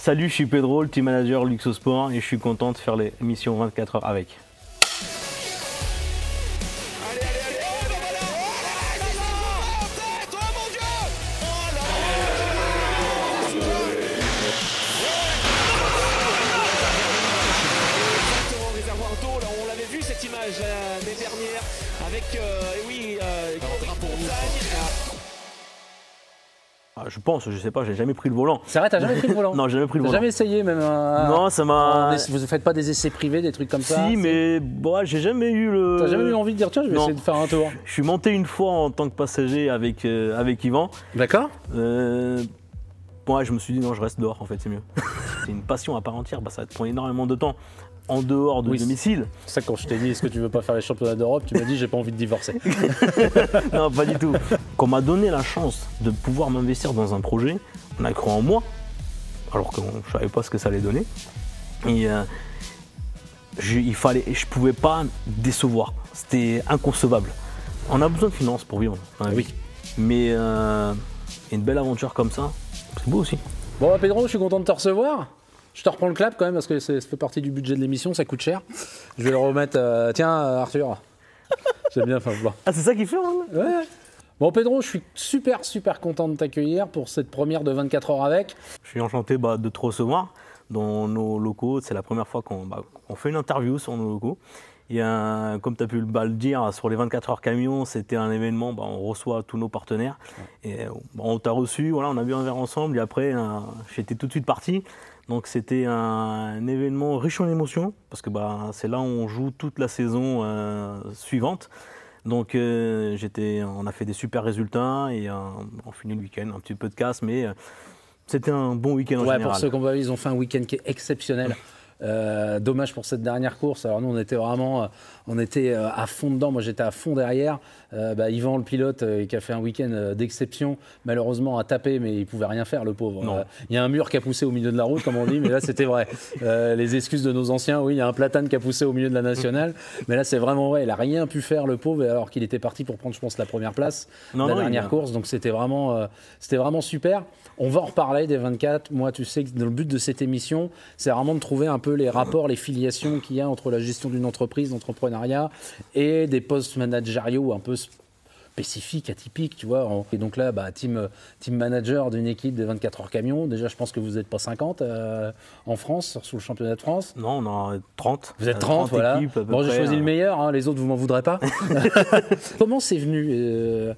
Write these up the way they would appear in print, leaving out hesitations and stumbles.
Salut, je suis Pedro, le team manager Luxosport et je suis content de faire l'émission 24 heures avec. On l'avait vu cette image l'année dernière avec Je pense, je sais pas, j'ai jamais pris le volant. C'est vrai, t'as jamais pris le volant? Non, j'ai jamais pris le volant. T'as jamais essayé même Non, ça m'a... Vous ne faites pas des essais privés, des trucs comme ça? Si, mais bon, j'ai jamais eu le... T'as jamais eu envie de dire, tiens, je vais essayer de faire un tour? Je suis monté une fois en tant que passager avec Yvan. D'accord. Bon, je me suis dit, non, je reste dehors, en fait, c'est mieux. C'est une passion à part entière, ça va te prendre énormément de temps en dehors de domicile. C'est ça, quand je t'ai dit, est-ce que tu veux pas faire les championnats d'Europe, tu m'as dit, j'ai pas envie de divorcer. Non, pas du tout. Quand on m'a donné la chance de pouvoir m'investir dans un projet, on a cru en moi, alors que je savais pas ce que ça allait donner. Et je pouvais pas décevoir. C'était inconcevable. On a besoin de finances pour vivre. Oui. Mais une belle aventure comme ça, c'est beau aussi. Bon, bah, Pedro, je suis content de te recevoir. Je te reprends le clap quand même parce que ça fait partie du budget de l'émission, ça coûte cher. Je vais le remettre. Tiens, Arthur. J'aime bien faire le blanc. Ah, c'est ça qu'il fait, hein? Ouais. Bon, Pedro, je suis super content de t'accueillir pour cette première de 24 heures avec. Je suis enchanté de te recevoir dans nos locaux. C'est la première fois qu'on fait une interview sur nos locaux. Et comme tu as pu le dire, sur les 24 heures camion, c'était un événement, on reçoit tous nos partenaires. Et on t'a reçu, voilà, on a bu un verre ensemble et après, j'étais tout de suite parti. Donc c'était un événement riche en émotions, parce que c'est là où on joue toute la saison suivante. Donc on a fait des super résultats et on finit le week-end, un petit peu de casse, mais c'était un bon week-end en général. Pour ceux qui ont pas vu, ils ont fait un week-end qui est exceptionnel. Dommage pour cette dernière course. Alors nous on était à fond dedans, moi j'étais à fond derrière. Yvan le pilote qui a fait un week-end d'exception, malheureusement a tapé mais il pouvait rien faire le pauvre. Il y a un mur qui a poussé au milieu de la route comme on dit, mais là c'était vrai. Les excuses de nos anciens, oui il y a un platane qui a poussé au milieu de la nationale, mais là c'est vraiment vrai, il a rien pu faire le pauvre alors qu'il était parti pour prendre je pense la première place la dernière course, donc c'était vraiment super. On va en reparler des 24. Moi, tu sais que dans le but de cette émission, c'est vraiment de trouver un peu les rapports, les filiations qu'il y a entre la gestion d'une entreprise, l'entrepreneuriat et des postes managériaux un peu spécifiques, atypiques, tu vois. Et donc là, team manager d'une équipe de 24 heures camion. Déjà, je pense que vous n'êtes pas 50 en France, sur le championnat de France. Non, on en a 30. Vous êtes 30, voilà. Bon, j'ai choisi le meilleur, hein, les autres, vous m'en voudrez pas. Comment c'est venu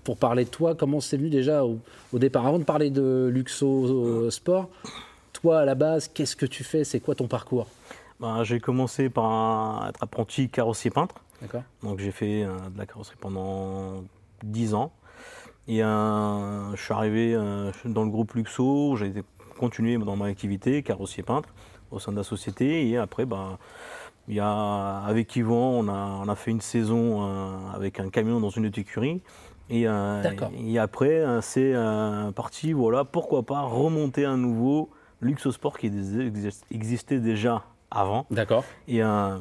pour parler de toi, comment c'est venu déjà au départ? Avant de parler de Luxo Sport, toi à la base, qu'est-ce que tu fais? C'est quoi ton parcours? J'ai commencé par être apprenti carrossier peintre. D'accord. Donc j'ai fait de la carrosserie pendant 10 ans. Et je suis arrivé dans le groupe Luxo, j'ai continué dans ma activité, carrossier peintre, au sein de la société. Et après, avec Yvan, on a fait une saison avec un camion dans une autre écurie. Et après, c'est parti, voilà, pourquoi pas remonter un nouveau Luxosport qui existait déjà avant. D'accord. Et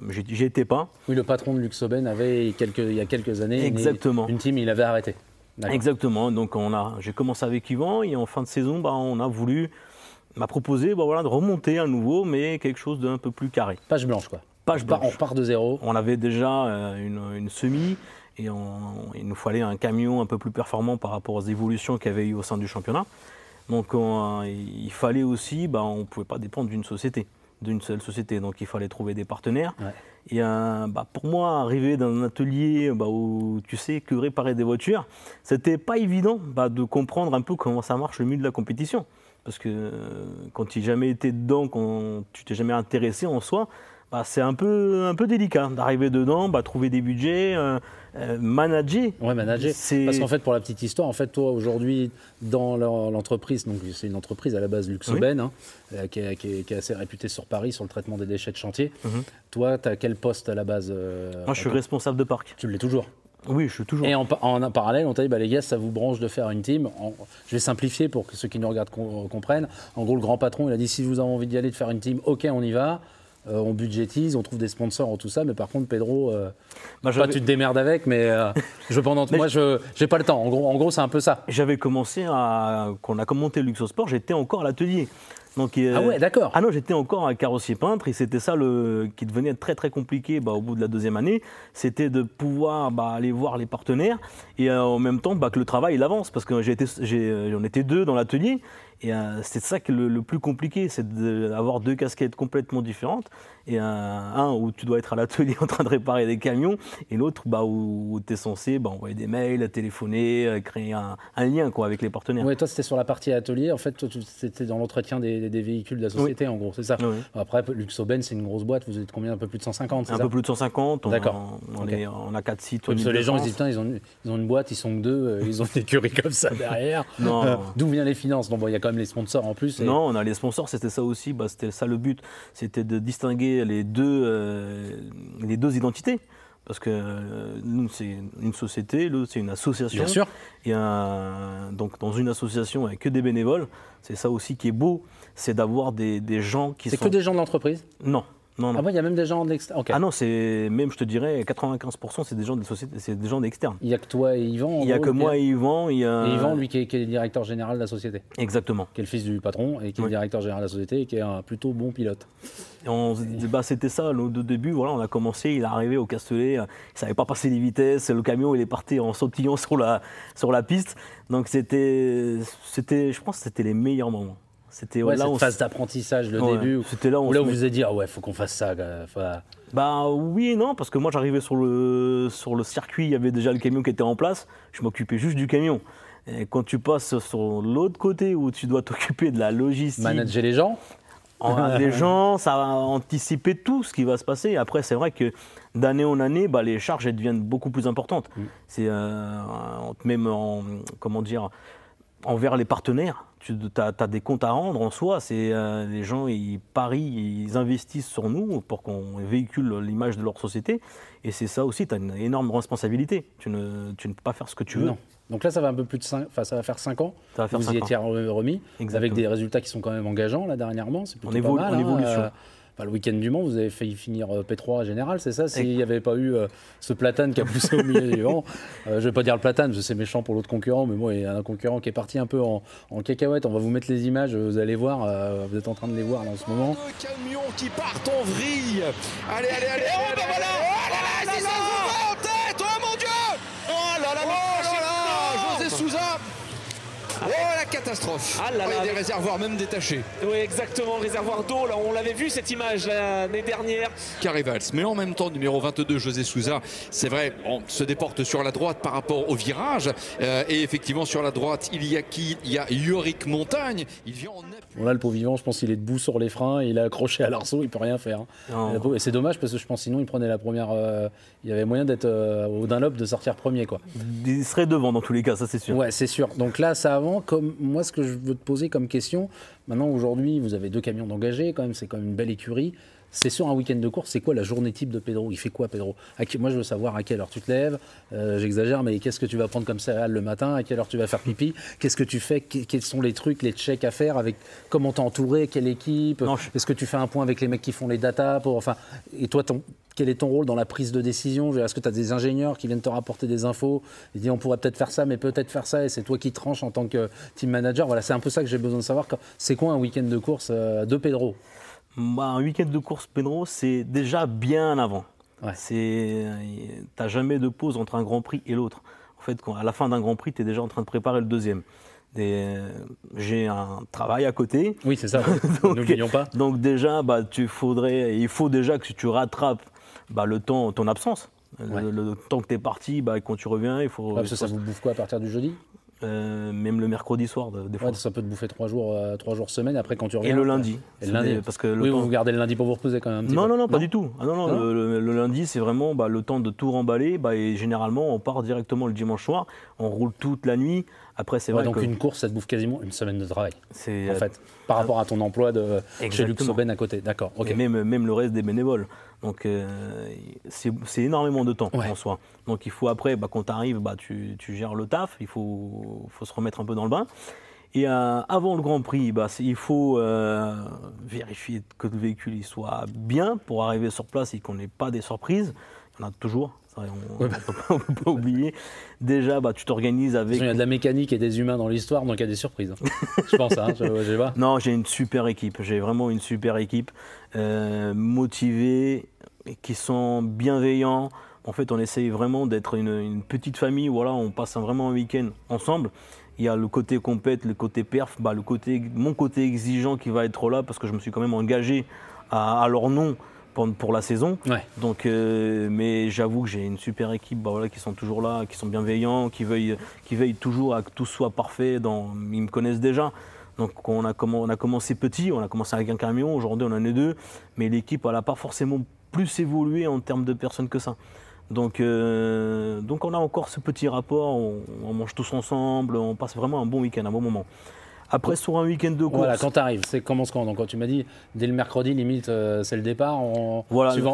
j'y étais pas. Oui, le patron de Luxoben avait, il y a quelques années, une team, il avait arrêté. Exactement. Donc j'ai commencé avec Yvan et en fin de saison, on a voulu m'a proposé de remonter à nouveau, mais quelque chose d'un peu plus carré. Page blanche, quoi. On repart de zéro. On avait déjà une semi et il nous fallait un camion un peu plus performant par rapport aux évolutions qu'il y avait eu au sein du championnat. Donc il fallait aussi, on ne pouvait pas dépendre d'une seule société, donc il fallait trouver des partenaires. Ouais. Et pour moi, arriver dans un atelier où tu sais que réparer des voitures, c'était pas évident de comprendre un peu comment ça marche le milieu de la compétition. Parce que quand tu n'as jamais été dedans, quand tu t'es jamais intéressé en soi, c'est un peu délicat d'arriver dedans, trouver des budgets, manager. Ouais, manager. Parce qu'en fait, pour la petite histoire, en fait, toi aujourd'hui dans l'entreprise, donc c'est une entreprise à la base Luxoben, oui. Qui est assez réputée sur Paris sur le traitement des déchets de chantier. Toi, tu as quel poste à la base? Moi, je suis responsable de parc. Tu l'es toujours? Oui, je suis toujours. Et en parallèle, on t'a dit, les gars, ça vous branche de faire une team. Je vais simplifier pour que ceux qui nous regardent comprennent. En gros, le grand patron, il a dit, si vous avez envie d'y aller, de faire une team, ok, on y va. on budgétise, on trouve des sponsors, tout ça, mais par contre, Pedro, Bah, toi, tu te démerdes avec, mais moi, je n'ai pas le temps. En gros, c'est un peu ça. J'avais commencé quand on a commenté Luxosport, j'étais encore à l'atelier. Donc, Ah ouais, d'accord. Ah non, j'étais encore un carrossier peintre et c'était ça qui devenait très très compliqué au bout de la 2e année. C'était de pouvoir aller voir les partenaires et en même temps que le travail il avance parce qu'on était 2 dans l'atelier. Et c'est ça qui est le plus compliqué, c'est d'avoir 2 casquettes complètement différentes. Et un où tu dois être à l'atelier en train de réparer des camions, et l'autre où tu es censé envoyer des mails, téléphoner, créer un lien avec les partenaires. Oui, toi, c'était sur la partie atelier. En fait, toi, c'était dans l'entretien des véhicules de la société, en gros, c'est ça. Oui. Après, Luxoben, c'est une grosse boîte. Vous êtes combien? Un peu plus de 150, c'est ça? Un peu plus de 150. D'accord. On a 4 sites. Parce que les gens, ils disent, putain, ils ont une boîte, ils sont que 2, ils ont une écurie comme ça derrière. Non. D'où viennent les finances? Donc, il y a quand même les sponsors en plus. Non, on a les sponsors, c'était ça aussi. C'était ça le but. C'était de distinguer les deux identités. Parce que nous, c'est une société, l'autre, c'est une association. Bien sûr. Et donc, dans une association avec que des bénévoles, c'est ça aussi qui est beau, c'est d'avoir des gens qui sont... C'est que des gens de l'entreprise? Non. Non. Ah bon, il y a même des gens d'externe. Okay. Ah non, c'est même, je te dirais, 95%, c'est des gens de société, c'est des gens d'externe. Il n'y a que toi et Yvan. Il n'y a que moi et Yvan. Et Yvan, lui, qui est le directeur général de la société. Exactement. Qui est le fils du patron et qui est le directeur général de la société et qui est un plutôt bon pilote. C'était ça, au début, voilà, on a commencé, il est arrivé au Castellet, il ne savait pas passer les vitesses, le camion il est parti en sautillant sur la piste. Donc je pense que c'était les meilleurs moments. C'était cette phase d'apprentissage, le début, c'était là où vous vous êtes dit, ah ouais, faut qu'on fasse ça. Oui et non, parce que moi j'arrivais sur le circuit, il y avait déjà le camion qui était en place, je m'occupais juste du camion. Et quand tu passes sur l'autre côté où tu dois t'occuper de la logistique, manager les gens, les gens, ça va anticiper tout ce qui va se passer. Après, c'est vrai que d'année en année, les charges elles deviennent beaucoup plus importantes. C'est même envers les partenaires. Tu as des comptes à rendre en soi. Les gens, ils parient, ils investissent sur nous pour qu'on véhicule l'image de leur société. Et c'est ça aussi, tu as une énorme responsabilité. Tu ne peux pas faire ce que tu veux. Non. Donc là, ça va un peu plus de ça va faire 5 ans. Ça va faire vous y étiez remis. Exactement. Avec des résultats qui sont quand même engageants là dernièrement. C'est plutôt pas mal. En évolution. Le week-end du Mans, vous avez failli finir P3 général, c'est ça? S'il n'y avait pas eu ce platane qui a poussé au milieu du vent, je ne vais pas dire le platane, parce que c'est méchant pour l'autre concurrent, mais moi, il y a un concurrent qui est parti un peu en cacahuète. On va vous mettre les images, vous allez voir, vous êtes en train de les voir là, en ce moment. Deux camions qui partent en vrille. Allez, oh ben voilà. Oh là là, c'est Souza en tête. Oh mon Dieu. Oh là là, José Souza. Oh la catastrophe. Ah là là, des réservoirs même détachés. Oui, exactement, réservoir d'eau. Là, on l'avait vu cette image l'année dernière. Carrevals, mais en même temps, numéro 22, José Souza, c'est vrai, on se déporte sur la droite par rapport au virage. Et effectivement, sur la droite, il y a qui? Il y a Yorick Montagne. Il vient en appui. Bon là, le pauvre Yvan, je pense qu'il est debout sur les freins, il est accroché à l'arceau, il peut rien faire. Et c'est dommage parce que je pense sinon il prenait la première. Il y avait moyen d'être au Dunlop, de sortir premier, quoi. Il serait devant dans tous les cas, ça c'est sûr. Ouais, c'est sûr. Donc là, ça avance. Comme moi, ce que je veux te poser comme question, maintenant aujourd'hui, vous avez 2 camions d'engagés, quand même, c'est quand même une belle écurie. C'est sur un week-end de course, c'est quoi la journée type de Pedro? Il fait quoi, Pedro? Moi, je veux savoir à quelle heure tu te lèves. J'exagère, mais qu'est-ce que tu vas prendre comme céréales le matin? À quelle heure tu vas faire pipi? Qu'est-ce que tu fais? Quels sont les trucs, les checks à faire? Comment t'es entouré? Quelle équipe? Est-ce que tu fais un point avec les mecs qui font les datas et toi, quel est ton rôle dans la prise de décision? Est-ce que tu as des ingénieurs qui viennent te rapporter des infos? Ils disent on pourrait peut-être faire ça, mais peut-être faire ça, et c'est toi qui tranches en tant que team manager. Voilà, c'est un peu ça que j'ai besoin de savoir. C'est quoi un week-end de course de Pedro? Un week-end de course Pedro, c'est déjà bien avant. Ouais. T'as jamais de pause entre un Grand Prix et l'autre. En fait, à la fin d'un Grand Prix, tu es déjà en train de préparer le deuxième. J'ai un travail à côté. Oui, c'est ça. N'oublions pas. Donc déjà, il faut déjà que tu rattrapes ton absence. Ouais. Le temps que tu es parti, quand tu reviens, il faut... Parce que ça vous bouffe quoi à partir du jeudi? Même le mercredi soir, des fois. Ouais, ça peut te bouffer 3 jours semaine, après quand tu reviens. Et le lundi. Et le lundi. Parce que vous gardez le lundi pour vous reposer quand même un petit peu. Non, pas du tout. Le lundi, c'est vraiment le temps de tout remballer. Et généralement, on part directement le dimanche soir. On roule toute la nuit. Après, c'est vrai donc que... une course, ça te bouffe quasiment une semaine de travail. En fait, par rapport à ton emploi chez Luxoben à côté. D'accord. Okay. Et même le reste des bénévoles. Donc c'est énormément de temps en soi. Donc il faut après, quand tu arrives, tu gères le taf. Il faut se remettre un peu dans le bain. Et avant le Grand Prix, il faut vérifier que le véhicule il soit bien pour arriver sur place et qu'on n'ait pas des surprises. Il y en a toujours. On ne peut pas oublier. Déjà, tu t'organises avec... Il y a de la mécanique et des humains dans l'histoire, donc il y a des surprises. Je pense, hein, je sais pas. Non, j'ai une super équipe. J'ai vraiment une super équipe motivée, qui sont bienveillants. En fait, on essaye vraiment d'être une petite famille. Voilà, on passe vraiment un week-end ensemble. Il y a le côté compète, le côté perf, mon côté exigeant qui va être là parce que je me suis quand même engagé à leur nom pour la saison. Ouais. Donc, mais j'avoue que j'ai une super équipe qui sont toujours là, qui sont bienveillants, qui veillent toujours à que tout soit parfait. Ils me connaissent déjà. Donc on a commencé petit, on a commencé avec un camion, aujourd'hui on en est 2, mais l'équipe n'a pas forcément plus évolué en termes de personnes que ça. Donc on a encore ce petit rapport, on mange tous ensemble, on passe vraiment un bon week-end, un bon moment. Après, sur un week-end de course... Voilà, quand tu arrives, c'est commence quand? Donc quand tu m'as dit, dès le mercredi, limite, c'est le départ,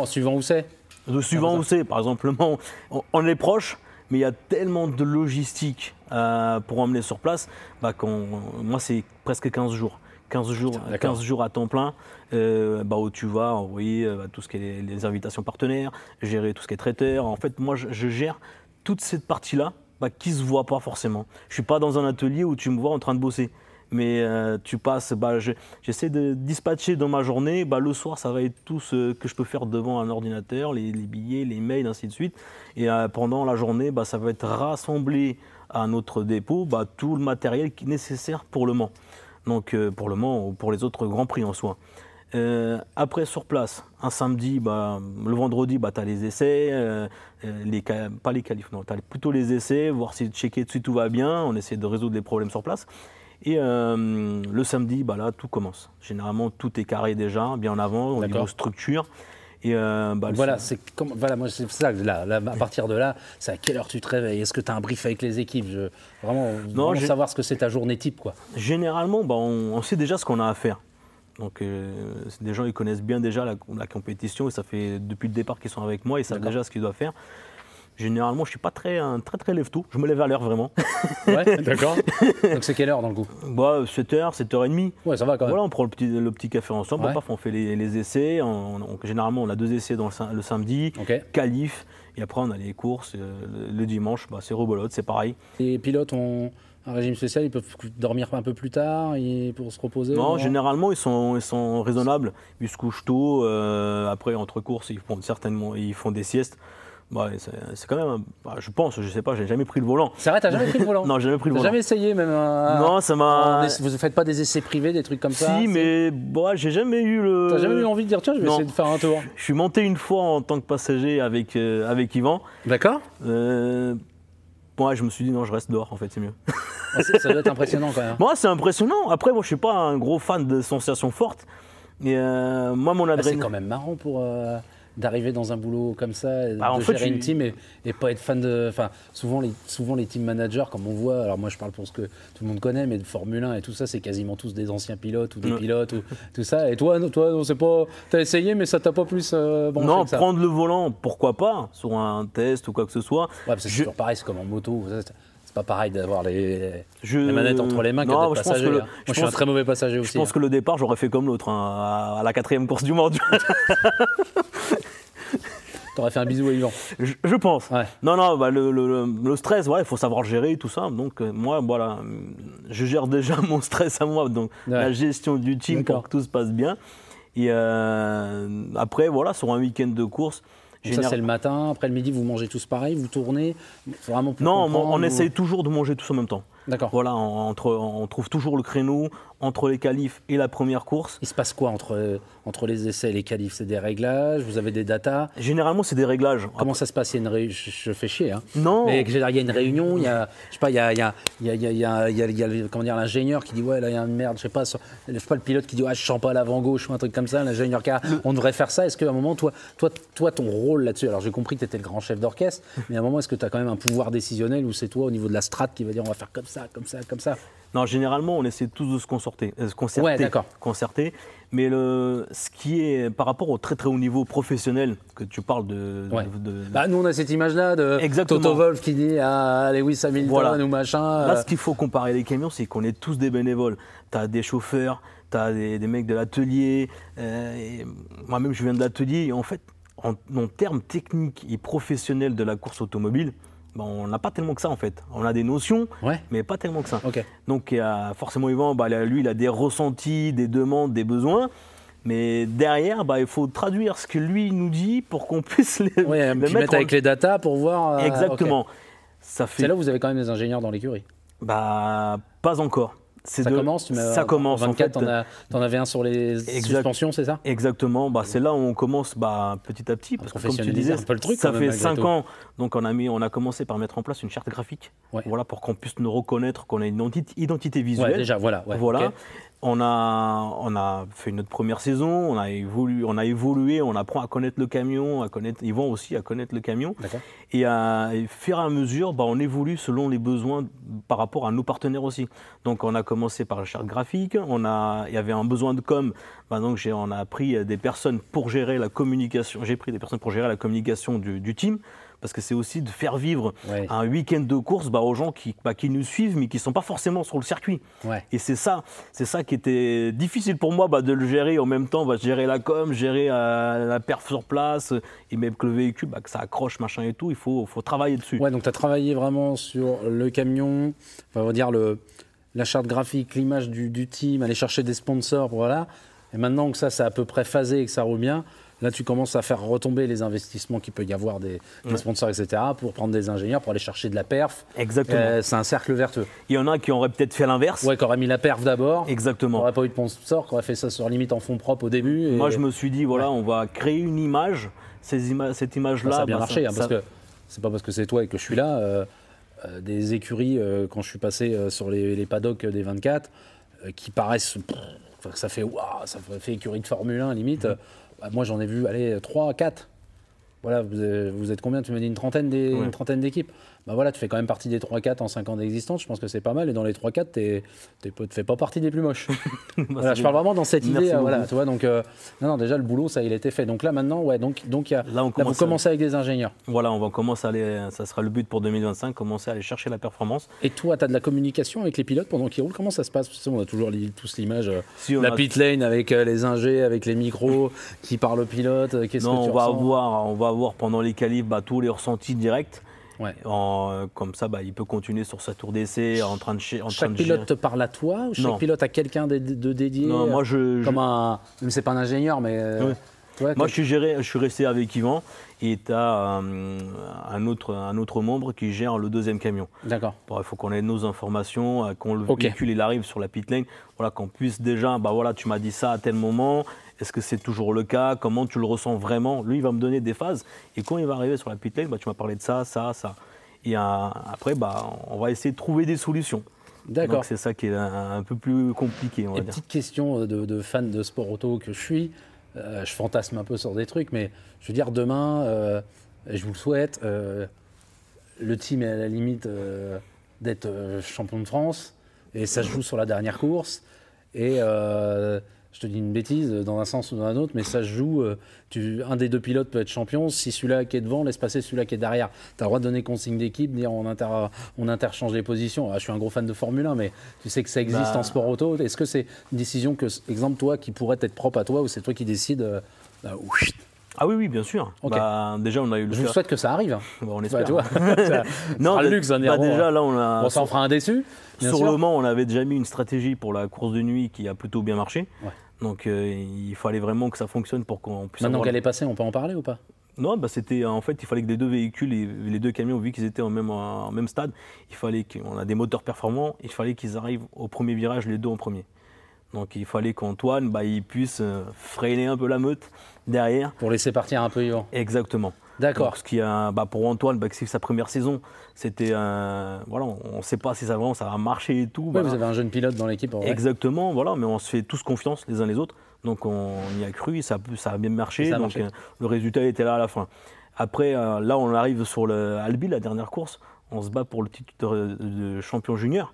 suivant où c'est? Suivant où c'est, par exemple, on est proche, mais il y a tellement de logistique pour emmener sur place, moi c'est presque 15 jours. 15 jours à temps plein, où tu vas envoyer tout ce qui est les invitations partenaires, gérer tout ce qui est traiteur. En fait, moi, je gère toute cette partie-là qui ne se voit pas forcément. Je ne suis pas dans un atelier où tu me vois en train de bosser. Mais tu passes, j'essaie de dispatcher dans ma journée. Le soir, ça va être tout ce que je peux faire devant un ordinateur, les billets, les mails, ainsi de suite. Et pendant la journée, ça va être rassemblé à notre dépôt tout le matériel qui est nécessaire pour Le Mans. Donc pour Le Mans ou pour les autres Grands Prix en soi. Après, sur place, un samedi, le vendredi, tu as les essais, pas les qualifs, non, tu as plutôt les essais, voir checker si tout va bien, on essaie de résoudre les problèmes sur place. Et le samedi, là, tout commence. Généralement, tout est carré déjà, bien en avant, au niveau structure. Et moi c'est ça, là, à partir de là, c'est à quelle heure tu te réveilles? Est-ce que tu as un brief avec les équipes? Vraiment savoir ce que c'est ta journée type, quoi. Généralement, on sait déjà ce qu'on a à faire. Donc des gens ils connaissent bien déjà la compétition et ça fait depuis le départ qu'ils sont avec moi, ils savent déjà ce qu'ils doivent faire. Généralement, je ne suis pas très lève-tôt. Je me lève à l'heure, vraiment. Ouais, d'accord. Donc, c'est quelle heure, dans le coup? 7h, 7h30. Ouais, ça va quand même. Voilà, on prend le petit café ensemble. Ouais. On fait les essais. Généralement, on a 2 essais le samedi, qualif. Et après, on a les courses. Le dimanche, c'est rebelote, c'est pareil. Les pilotes ont un régime spécial, ils peuvent dormir un peu plus tard pour se reposer? Non, généralement, ils sont raisonnables. Ils se couchent tôt. Après, entre courses, ils font des siestes. C'est quand même, je pense, je sais pas, j'ai jamais pris le volant. C'est vrai, t'as jamais pris le volant? Non, j'ai jamais pris le volant. T'as jamais essayé même? Non, ça m'a... Vous ne faites pas des essais privés, des trucs comme ça? Si, mais j'ai jamais eu le... T'as jamais eu envie de dire, tiens, je vais essayer de faire un tour? Je suis monté une fois en tant que passager avec Yvan. D'accord. Moi, je me suis dit, non, je reste dehors, en fait, c'est mieux. Ça doit être impressionnant quand même. Moi, c'est impressionnant. Après, moi, je suis pas un gros fan de sensations fortes. Et moi, mon adrénaline... C'est quand même marrant pour... d'arriver dans un boulot comme ça, de gérer une team et pas être fan de... Enfin, souvent les team managers, comme on voit, alors moi je parle pour ce que tout le monde connaît, mais de Formule 1 et tout ça, c'est quasiment tous des anciens pilotes ou des pilotes ou tout ça. Et toi, non, c'est pas... T'as essayé, mais ça t'a pas plus branché non, que ça. Prendre le volant, pourquoi pas, sur un test ou quoi que ce soit. Ouais, c'est toujours pareil, c'est comme en moto. C'est pas pareil d'avoir les manettes entre les mains que d'être passager. Moi, je suis un très mauvais passager aussi. Je pense que le départ, j'aurais fait comme l'autre, à la 4e course du monde. T'aurais fait un bisou à Yvan. Je pense. Ouais. Non, le stress, il faut savoir gérer tout ça. Donc moi, voilà, je gère déjà mon stress à moi. Donc la gestion du team pour que tout se passe bien. Et après, voilà, sur un week-end de course. Ça, c'est le matin. Après le midi, vous mangez tous pareil, vous tournez vraiment pour Non, on essaye toujours de manger tous en même temps. D'accord. Voilà, on trouve toujours le créneau entre les qualifs et la première course. Il se passe quoi entre les essais et les qualifs? C'est des réglages? Vous avez des datas? Généralement, c'est des réglages. Comment ça se passe? Il y a je fais chier. Hein. Non. Mais il y a une réunion, il y a, je sais pas, il y a comment dire, l'ingénieur qui dit ouais, là, il y a une merde, je sais pas le pilote qui dit ouais, je sens pas l'avant gauche ou un truc comme ça, l'ingénieur qui on devrait faire ça. Est-ce qu'à un moment, toi, ton rôle là-dessus, alors j'ai compris que tu étais le grand chef d'orchestre, mais à un moment, est-ce que tu as quand même un pouvoir décisionnel ou c'est toi au niveau de la strat qui va dire on va faire comme ça? Non, généralement, on essaie tous de se concerter. Ouais, d'accord. Concerter. Mais ce qui est par rapport au très très haut niveau professionnel que tu parles Bah, nous on a cette image-là de Toto Wolff qui dit à Lewis Hamilton ou machin. Là, ce qu'il faut comparer les camions, c'est qu'on est tous des bénévoles. Tu as des chauffeurs, tu as des mecs de l'atelier. Moi-même, je viens de l'atelier. Et en fait, en termes techniques et professionnels de la course automobile, on n'a pas tellement que ça en fait. On a des notions, mais pas tellement que ça. Okay. Donc forcément Yvan, lui il a des ressentis, des demandes, des besoins. Mais derrière, il faut traduire ce que lui nous dit pour qu'on puisse les mettre avec les datas pour voir. Exactement. Okay. C'est là où vous avez quand même des ingénieurs dans l'écurie. Pas encore. Ça commence, en 24, t'en avais un sur les suspensions, c'est ça? Exactement, c'est là où on commence petit à petit, parce que comme tu disais, un peu le truc, ça fait 5 ans, donc on a commencé par mettre en place une charte graphique, pour qu'on puisse nous reconnaître, qu'on ait une identité visuelle. Voilà. Okay. On a fait notre première saison, on a évolué, on apprend à connaître le camion, Yvan aussi à connaître le camion. Et à fur et à mesure, on évolue selon les besoins par rapport à nos partenaires aussi. Donc on a commencé par la charte graphique, il y avait un besoin de com, donc on a pris des personnes pour gérer la communication. J'ai pris des personnes pour gérer la communication du team. Parce que c'est aussi de faire vivre un week-end de course aux gens qui nous suivent, mais qui ne sont pas forcément sur le circuit. Et c'est ça qui était difficile pour moi de le gérer en même temps, gérer la com, gérer la perf sur place, et même que le véhicule, que ça accroche, machin et tout, il faut travailler dessus. Ouais, donc tu as travaillé vraiment sur le camion, on va dire la charte graphique, l'image du team, aller chercher des sponsors, voilà. Et maintenant que ça c'est à peu près phasé et que ça roule bien, là, tu commences à faire retomber les investissements qu'il peut y avoir des sponsors, etc., pour prendre des ingénieurs, pour aller chercher de la perf. Exactement. C'est un cercle vertueux. Il y en a qui auraient peut-être fait l'inverse. Qui auraient mis la perf d'abord. Exactement. Qui n'auraient pas eu de sponsor, qui auraient fait ça sur limite en fond propre au début. Moi, je me suis dit, on va créer une image. Cette image-là. Ça a bien marché, parce que c'est pas parce que c'est toi et que je suis là. Des écuries, quand je suis passé sur les paddocks des 24, qui paraissent. Ça fait écurie de Formule 1, limite. Moi, j'en ai vu, 3, 4. Voilà, vous êtes combien? Tu m'as dit une trentaine d'équipes. Tu fais quand même partie des 3-4 en 5 ans d'existence. Je pense que c'est pas mal. Et dans les 3-4, tu ne fais pas partie des plus moches. Je parle vraiment dans cette idée. Tu vois, donc, déjà, le boulot, ça, il a été fait. Donc là, maintenant, vous commencez avec des ingénieurs. Voilà, on va commencer à aller, ça sera le but pour 2025, commencer à aller chercher la performance. Et toi, tu as de la communication avec les pilotes pendant qu'ils roulent? Comment ça se passe? On a toujours tous l'image, la pit lane avec les ingés, avec les micros, qui parlent aux pilotes. On va avoir pendant les qualifs tous les ressentis directs. Comme ça, il peut continuer sur sa tour d'essai en train de Chaque pilote te parle à toi ou chaque pilote a quelqu'un de dédié? Non, moi même c'est pas un ingénieur, mais. Moi, je suis resté avec Yvan et tu as un autre membre qui gère le deuxième camion. D'accord. Il faut qu'on ait nos informations, quand le véhicule il arrive sur la pit lane, qu'on puisse déjà, tu m'as dit ça à tel moment. Est-ce que c'est toujours le cas? Comment tu le ressens vraiment? Lui, il va me donner des phases. Et quand il va arriver sur la pit lane, tu m'as parlé de ça. Et après, on va essayer de trouver des solutions. D'accord. Donc c'est ça qui est un peu plus compliqué, on va dire. Petite question de fan de sport auto que je suis. Je fantasme un peu sur des trucs, mais je veux dire, demain, je vous le souhaite, le team est à la limite d'être champion de France. Et ça se joue sur la dernière course. Et je te dis une bêtise dans un sens ou dans un autre, mais ça se joue. Un des deux pilotes peut être champion. Si celui-là qui est devant laisse passer celui-là qui est derrière, tu as le droit de donner consigne d'équipe, dire on interchange les positions. Je suis un gros fan de Formule 1, mais tu sais que ça existe en sport auto. Est-ce que c'est une décision que, exemple, toi, qui pourrait être propre à toi, ou c'est toi qui décides Ah oui, bien sûr. Okay. Déjà, on a eu le. Je vous souhaite que ça arrive. On espère. Tu vois, non, le luxe, déjà, là, on a. Ça en fera un déçu. Sur le Mans, on avait déjà mis une stratégie pour la course de nuit qui a plutôt bien marché. Donc, il fallait vraiment que ça fonctionne pour qu'on puisse. Maintenant qu'elle est passée, on peut en parler ou pas? Non, c'était en fait, il fallait que les deux véhicules, les deux camions, vu qu'ils étaient en même stade, il fallait qu'on a des moteurs performants, il fallait qu'ils arrivent au premier virage, les deux en premier. Donc il fallait qu'Antoine il puisse freiner un peu la meute derrière. Pour laisser partir un peu Yvan. Exactement. D'accord. Ce qui pour Antoine, c'est sa première saison. C'était on ne sait pas si ça va marcher et tout. Ouais, vous avez un jeune pilote dans l'équipe. Exactement, mais on se fait tous confiance les uns les autres. Donc on y a cru, ça a bien marché. Donc le résultat était là à la fin. Après, là on arrive sur Albi, la dernière course. On se bat pour le titre de champion junior.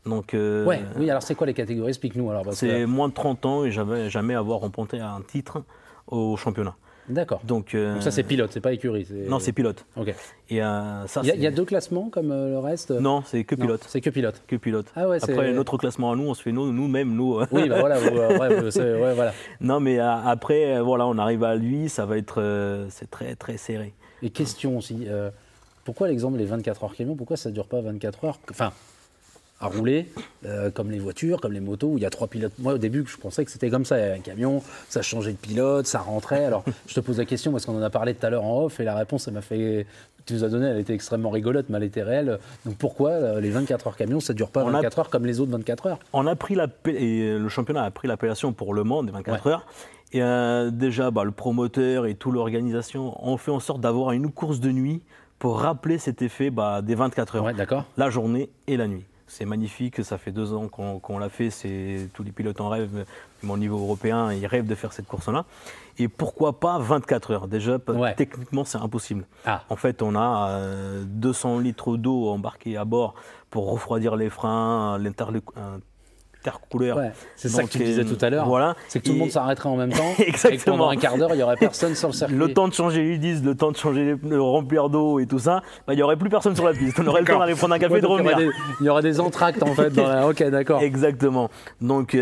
Donc, oui, alors c'est quoi les catégories? Explique-nous alors. C'est moins de 30 ans et jamais avoir remporté un titre au championnat. D'accord. Donc ça c'est pilote, c'est pas écurie. Non, c'est pilote. Ok. Et ça, il y a 2 classements comme le reste? Non, c'est que pilote. C'est que pilote. Que pilote. Ah ouais, après, notre classement à nous, on se fait nous-mêmes. Oui, bah voilà. Voilà. Non, mais après, voilà, on arrive à lui, ça va être c'est très, très serré. Et question aussi, pourquoi l'exemple des 24 heures camion, pourquoi ça ne dure pas 24 heures? Enfin, à rouler, comme les voitures, comme les motos, où il y a 3 pilotes. Moi, au début, je pensais que c'était comme ça. Il y avait un camion, ça changeait de pilote, ça rentrait. Alors, je te pose la question parce qu'on en a parlé tout à l'heure en off et la réponse, tu nous as donné, elle était extrêmement rigolote, mais elle était réelle. Donc, pourquoi les 24 heures camion, ça ne dure pas 24 heures comme les autres 24 heures? On a pris et le championnat a pris l'appellation pour Le Mans des 24 heures. Et déjà, le promoteur et toute l'organisation ont fait en sorte d'avoir une course de nuit pour rappeler cet effet des 24 heures. Ouais, d'accord. La journée et la nuit. C'est magnifique, ça fait 2 ans qu'on l'a fait, tous les pilotes en rêvent, même au niveau européen, ils rêvent de faire cette course-là. Et pourquoi pas 24 heures? Déjà, techniquement, c'est impossible. En fait, on a 200 litres d'eau embarqués à bord pour refroidir les freins, intercooleur. C'est ça que tu disais tout à l'heure. Voilà. C'est que tout le monde s'arrêterait en même temps. Exactement. Et que pendant un quart d'heure, il n'y aurait personne sur le circuit. Le temps de changer les disques, le temps de changer le remplir d'eau et tout ça, il n'y aurait plus personne sur la piste. On aurait le temps d'aller prendre un café et de revenir. Il y aura des entractes en fait. Ok, d'accord. Exactement. Donc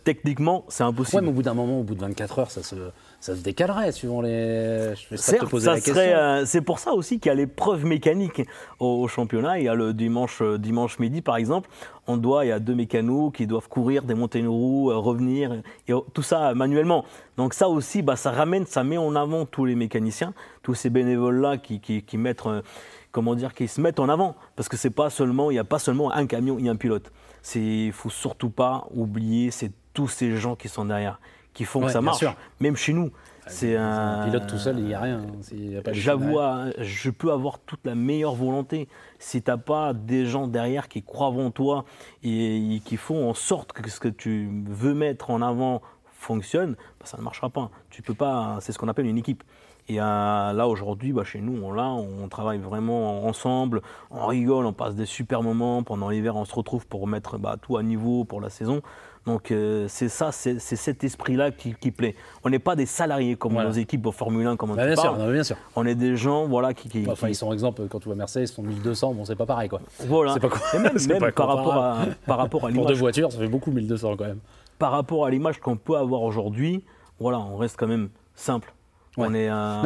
techniquement, c'est impossible. Ouais, mais au bout d'un moment, au bout de 24 heures, ça se décalerait suivant les. Je vais te poser la question. C'est pour ça aussi qu'il y a l'épreuve mécanique au championnat. Il y a le dimanche midi, par exemple. Il y a 2 mécanos qui doivent courir, démonter une roue, revenir, et tout ça manuellement. Donc ça aussi, ça met en avant tous les mécaniciens, tous ces bénévoles-là qui se mettent en avant. Parce que il n'y a pas seulement un camion et un pilote. Il ne faut surtout pas oublier, c'est tous ces gens qui sont derrière, qui font que ça marche. Sûr. Même chez nous. Un pilote tout seul, il n'y a rien. Je peux avoir toute la meilleure volonté. Si tu n'as pas des gens derrière qui croient en toi et qui font en sorte que ce que tu veux mettre en avant fonctionne, ça ne marchera pas. Tu peux pas. C'est ce qu'on appelle une équipe. Et là, aujourd'hui, chez nous, on travaille vraiment ensemble, on rigole, on passe des super moments. Pendant l'hiver, on se retrouve pour mettre tout à niveau pour la saison. Donc c'est cet esprit-là qui plaît. On n'est pas des salariés comme nos équipes au Formule 1, comme on parle. Bien sûr. On est des gens qui ils sont exemple, quand tu vois Mercedes, ils sont 1200, c'est pas pareil, quoi. Voilà. C'est pas et même par rapport à l'image. Pour 2 voitures, ça fait beaucoup 1200 quand même. Par rapport à l'image qu'on peut avoir aujourd'hui, on reste quand même simple. Non,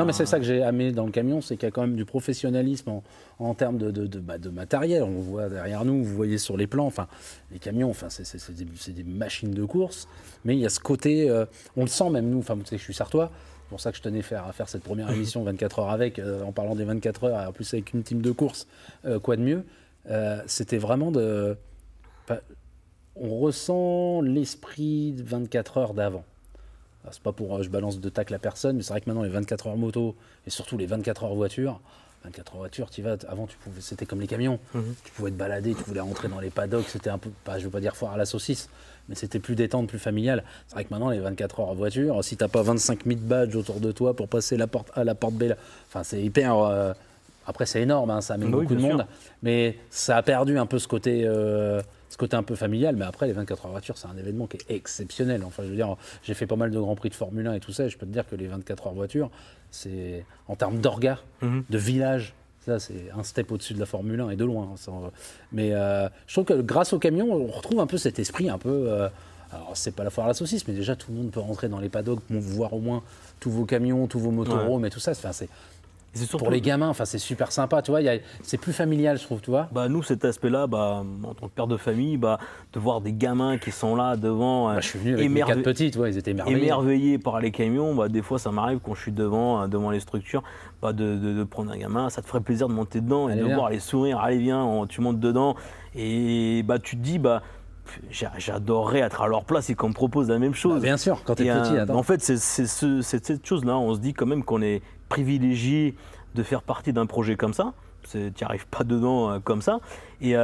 mais c'est ça que j'ai aimé dans le camion, c'est qu'il y a quand même du professionnalisme en termes de matériel. On voit derrière nous, vous voyez sur les plans, les camions, c'est des machines de course, mais il y a ce côté, on le sent même nous, tu sais que je suis sartois, c'est pour ça que je tenais à faire cette première émission 24 heures en parlant des 24 heures, et en plus avec une team de course, quoi de mieux, c'était vraiment on ressent l'esprit de 24 heures d'avant. C'est pas pour je balance de tacle à personne, mais c'est vrai que maintenant les 24 heures moto et surtout les 24 heures voiture, 24 heures voiture, tu vas. Avant, c'était comme les camions. Tu pouvais te balader, tu voulais rentrer dans les paddocks, c'était un peu, je veux pas dire foire à la saucisse, mais c'était plus détente, plus familial. C'est vrai que maintenant les 24 heures voiture, si t'as pas 25 000 badges autour de toi pour passer la porte A, la porte B, c'est hyper. Après, c'est énorme, ça amène beaucoup de monde, mais ça a perdu un peu ce côté un peu familial. Mais après, les 24 heures voiture, c'est un événement qui est exceptionnel. Enfin, je veux dire, j'ai fait pas mal de grands prix de Formule 1 et tout ça, et je peux te dire que les 24 heures voiture, c'est en termes d'orgas, de village. Ça, c'est un step au-dessus de la Formule 1 et de loin. Mais je trouve que grâce au camion, on retrouve un peu cet esprit un peu. Alors, c'est pas la foire à la saucisse, mais déjà, tout le monde peut rentrer dans les paddocks, voir au moins tous vos camions, tous vos motorhomes et tout ça. Pour les gamins, c'est super sympa, tu vois, c'est plus familial, je trouve, tu vois. Nous, cet aspect-là, en tant que père de famille, de voir des gamins qui sont là devant, je suis venu avec mes 4 petits, tu vois, ils étaient émerveillés par les camions. Des fois, ça m'arrive quand je suis devant les structures, de prendre un gamin, ça te ferait plaisir de monter dedans et de voir les sourires. Allez, viens, tu montes dedans et tu te dis, j'adorerais être à leur place et qu'on me propose la même chose. Bien sûr, quand t'es petit, attends. En fait, c'est cette chose-là, on se dit quand même qu'on est privilégié de faire partie d'un projet comme ça. Tu n'y arrives pas dedans comme ça. Et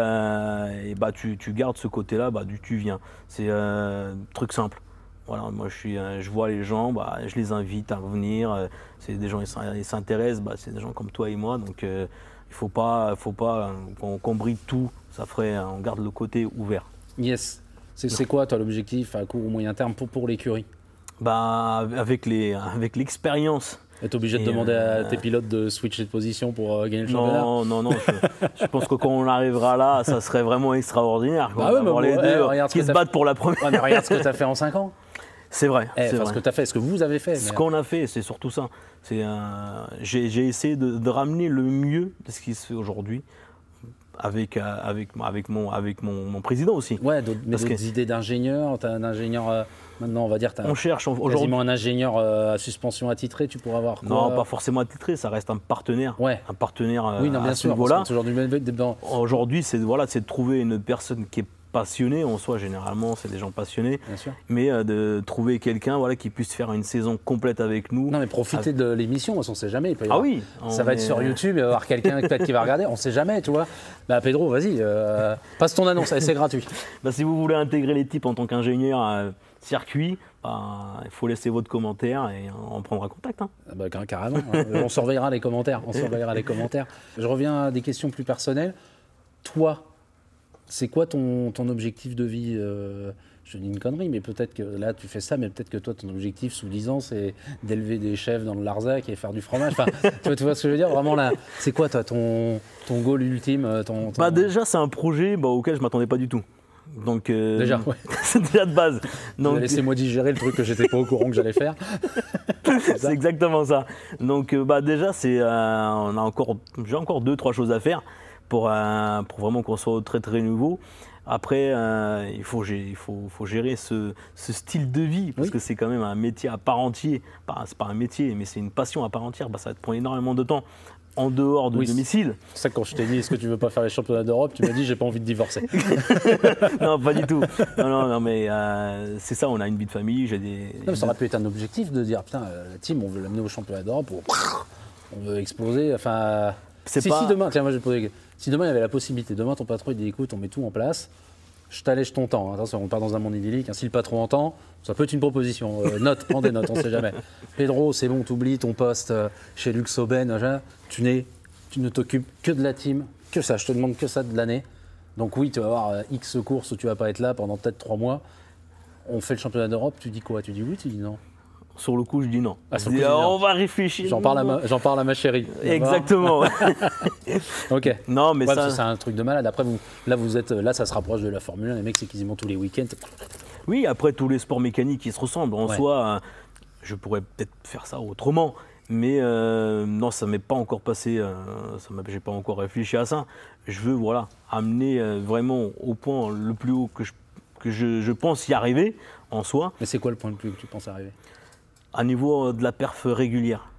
tu gardes ce côté-là du tu viens. C'est un truc simple. Voilà, moi je vois les gens, je les invite à revenir. C'est des gens, ils s'intéressent, c'est des gens comme toi et moi. Donc Il faut pas qu'on brille tout. Ça ferait, on garde le côté ouvert. Yes. C'est quoi, toi, l'objectif à court ou moyen terme pour l'écurie? Bah, avec l'expérience. Tu es obligé de demander à tes pilotes de switcher de position pour gagner le championnat? Non. Je pense que quand on arrivera là, ça serait vraiment extraordinaire. Bah ouais, avoir les deux qui se battent pour la première. Ouais, mais regarde ce que tu as fait en 5 ans. C'est vrai. Ce que tu as fait, ce que vous avez fait. Ce qu'on a fait, c'est surtout ça. J'ai essayé de ramener le mieux de ce qui se fait aujourd'hui. Avec mon président aussi. Ouais, mais d'autres idées d'ingénieur, tu as un ingénieur, maintenant on va dire, tu as quasiment un ingénieur à suspension attitrée, tu pourrais avoir quoi? Non, pas forcément attitré, ça reste un partenaire. Ouais. Un partenaire oui, non, bien à ce sûr, niveau-là. Aujourd'hui, c'est de trouver une personne qui est passionnée, en soi généralement c'est des gens passionnés, bien sûr. Mais de trouver quelqu'un qui puisse faire une saison complète avec nous. Non mais profiter de l'émission, on ne sait jamais. Oui. Ça va être sur YouTube, il va y avoir quelqu'un peut-être qui va regarder, on ne sait jamais, tu vois. Bah Pedro, vas-y, passe ton annonce, c'est gratuit. Si vous voulez intégrer les types en tant qu'ingénieur circuit, il faut laisser votre commentaire et on prendra contact. Hein. Carrément, on surveillera les commentaires. Je reviens à des questions plus personnelles. Toi, c'est quoi ton objectif de vie? Je dis une connerie, mais peut-être que là tu fais ça, mais peut-être que toi ton objectif sous 10 ans c'est d'élever des chèvres dans le Larzac et faire du fromage. Enfin, tu vois ce que je veux dire? Vraiment là, c'est quoi toi ton goal ultime? Déjà c'est un projet auquel je m'attendais pas du tout. Donc déjà, ouais. C'est déjà de base. Donc laissez-moi digérer le truc que j'étais pas au courant que j'allais faire. C'est exactement ça. Donc déjà c'est j'ai encore 2-3 choses à faire pour vraiment qu'on soit très très nouveau. Après, il faut gérer ce style de vie, parce que c'est quand même un métier à part entière. C'est pas un métier, mais c'est une passion à part entière. Ça va te prendre énormément de temps en dehors de domicile. C'est ça, quand je t'ai dit, est-ce que tu veux pas faire les championnats d'Europe, tu m'as dit, j'ai pas envie de divorcer. Non, pas du tout. Non, mais c'est ça, on a une vie de famille. Ça aurait pu être un objectif de dire, putain, la team, on veut l'amener au championnat d'Europe, on veut exploser. Enfin, si demain, tiens, moi je vais te poser. Si demain il y avait la possibilité, demain ton patron il dit écoute, on met tout en place, je t'allège ton temps. Attention, on part dans un monde idyllique. Si le patron entend, ça peut être une proposition. Prends des notes, on ne sait jamais. Pedro, c'est bon, t'oublies ton poste chez Luxoben, tu ne t'occupes que de la team, que ça, je te demande que ça de l'année. Donc oui, tu vas avoir X courses où tu vas pas être là pendant peut-être 3 mois. On fait le championnat d'Europe, tu dis quoi? Tu dis oui, tu dis non? Sur le coup, je dis non. On va réfléchir. J'en parle à ma chérie. Exactement. Ok. Non, mais ça, c'est un truc de malade. Après, là, ça se rapproche de la Formule 1. Les mecs, c'est quasiment tous les week-ends. Oui, après, tous les sports mécaniques, ils se ressemblent. En soi, je pourrais peut-être faire ça autrement. Mais non, ça ne m'est pas encore passé. J'ai pas encore réfléchi à ça. Je veux, amener vraiment au point le plus haut que je pense y arriver en soi. Mais c'est quoi le point le plus haut que tu penses arriver? À niveau de la perf régulière.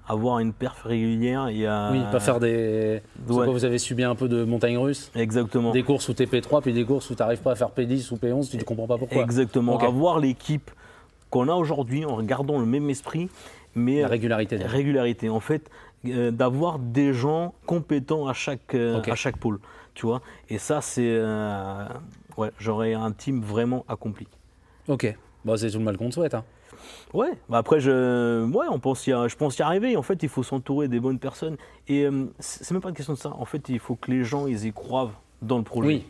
Avoir une perf régulière. Oui, pas faire des. Quoi, vous avez subi un peu de montagne russe? Exactement. Des courses où tu es P3, puis des courses où tu n'arrives pas à faire P10 ou P11, tu ne comprends pas pourquoi. Exactement. Okay. Avoir l'équipe qu'on a aujourd'hui en gardant le même esprit. Mais la régularité. Régularité. En fait, d'avoir des gens compétents à chaque pôle. Tu vois. Et ça, c'est. J'aurais un team vraiment accompli. Ok. C'est tout le mal qu'on te souhaite. Hein. Ouais, après je pense y arriver. En fait, il faut s'entourer des bonnes personnes et c'est même pas une question de ça. En fait, il faut que les gens ils y croient dans le projet. Oui.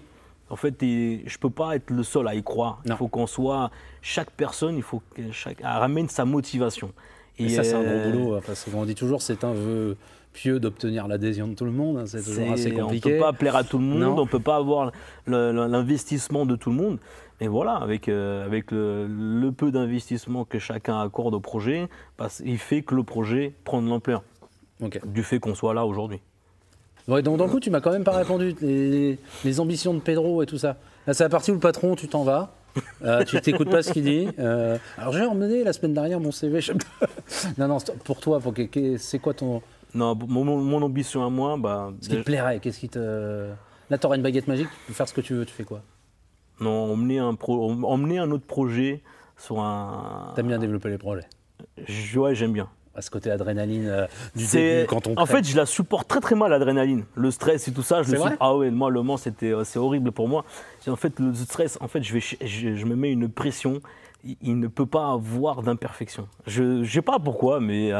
En fait, je peux pas être le seul à y croire. Non. Il faut qu'on soit chaque personne, il faut que ramène sa motivation. Et ça c'est un gros boulot parce qu'on dit toujours c'est un vœu pieux d'obtenir l'adhésion de tout le monde. C'est toujours assez compliqué. On ne peut pas plaire à tout le monde, on ne peut pas avoir l'investissement de tout le monde. Et voilà, avec le peu d'investissement que chacun accorde au projet, il fait que le projet prend de l'ampleur. Du fait qu'on soit là aujourd'hui. Ouais, donc, dans le coup, tu m'as quand même pas répondu. Les ambitions de Pedro et tout ça. Là, c'est la partie où le patron, tu t'en vas. Tu t'écoutes pas ce qu'il dit. Alors, j'ai emmené la semaine dernière mon CV. Non, pour toi, c'est quoi ton. Non, mon ambition à moi. Ce qui te plairait, qu'est-ce qui te. Là, tu auras une baguette magique, tu peux faire ce que tu veux, tu fais quoi? Non, emmener un autre projet sur un. T'aimes bien développer les projets? Ouais, j'aime bien. à ce côté adrénaline du début quand on En fait, je la supporte très très mal, l'adrénaline. Le stress et tout ça, ah ouais, moi, Le Mans, c'est horrible pour moi. En fait, le stress, en fait, je me mets une pression. Il ne peut pas avoir d'imperfection. Je ne sais pas pourquoi, mais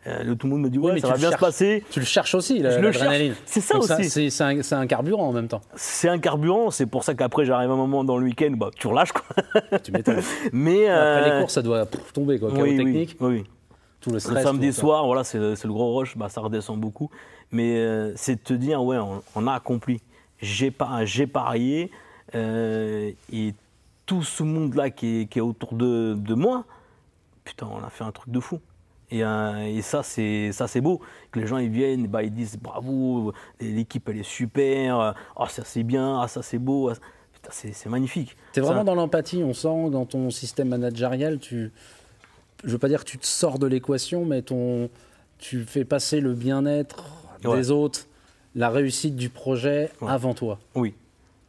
tout le monde me dit ouais, ça va bien se passer. Tu le cherches aussi, l'adrénaline. C'est ça aussi. C'est un carburant en même temps. C'est un carburant, c'est pour ça qu'après j'arrive à un moment dans le week-end, bah, tu relâches quoi. Tu m'étonnes. Mais après les courses, ça doit tomber quoi, chaos technique. Oui. Tout le stress. Le samedi soir, voilà, c'est le gros rush, bah, ça redescend beaucoup. Mais c'est de te dire ouais, on a accompli. J'ai parié et tout ce monde-là qui est autour de moi, putain, on a fait un truc de fou. Et ça, c'est beau. Que les gens ils viennent, bah, ils disent bravo, l'équipe elle est super, ça c'est bien, ça c'est beau. Putain, c'est magnifique. Tu es vraiment dans l'empathie, on sent dans ton système managérial, je ne veux pas dire que tu te sors de l'équation, mais tu fais passer le bien-être des autres, la réussite du projet avant toi. Oui.